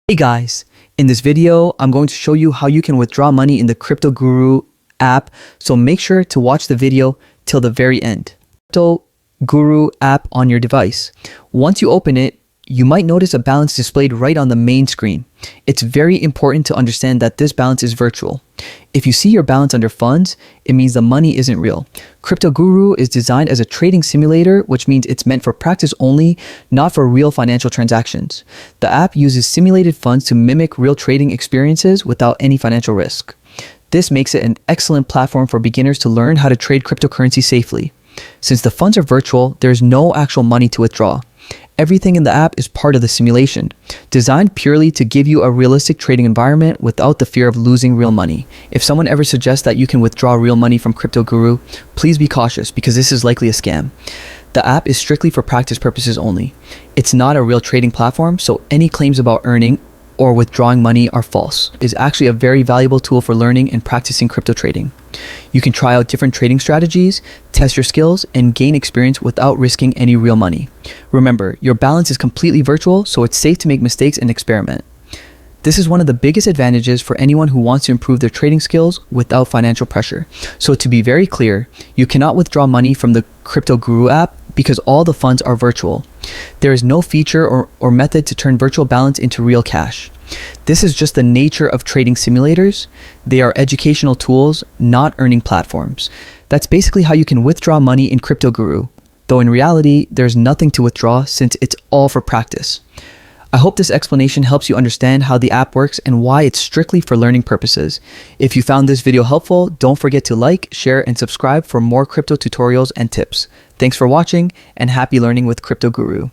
Hey guys, in this video, I'm going to show you how you can withdraw money in the Cryptoguru app, so make sure to watch the video till the very end. Cryptoguru app on your device. Once you open it, you might notice a balance displayed right on the main screen. It's very important to understand that this balance is virtual. If you see your balance under funds, it means the money isn't real. Cryptoguru is designed as a trading simulator, which means it's meant for practice only, not for real financial transactions. The app uses simulated funds to mimic real trading experiences without any financial risk. This makes it an excellent platform for beginners to learn how to trade cryptocurrency safely. Since the funds are virtual, there's no actual money to withdraw. Everything in the app is part of the simulation, designed purely to give you a realistic trading environment without the fear of losing real money. If someone ever suggests that you can withdraw real money from Cryptoguru, please be cautious because this is likely a scam. The app is strictly for practice purposes only. It's not a real trading platform, so any claims about earning or withdrawing money are false. It's actually a very valuable tool for learning and practicing crypto trading. You can try out different trading strategies, test your skills, and gain experience without risking any real money. Remember, your balance is completely virtual, so it's safe to make mistakes and experiment. This is one of the biggest advantages for anyone who wants to improve their trading skills without financial pressure. So to be very clear, you cannot withdraw money from the Cryptoguru app because all the funds are virtual. There is no feature or method to turn virtual balance into real cash. This is just the nature of trading simulators. They are educational tools, not earning platforms. That's basically how you can withdraw money in Cryptoguru, though in reality, there's nothing to withdraw since it's all for practice. I hope this explanation helps you understand how the app works and why it's strictly for learning purposes. If you found this video helpful, don't forget to like, share, and subscribe for more crypto tutorials and tips. Thanks for watching, and happy learning with Cryptoguru.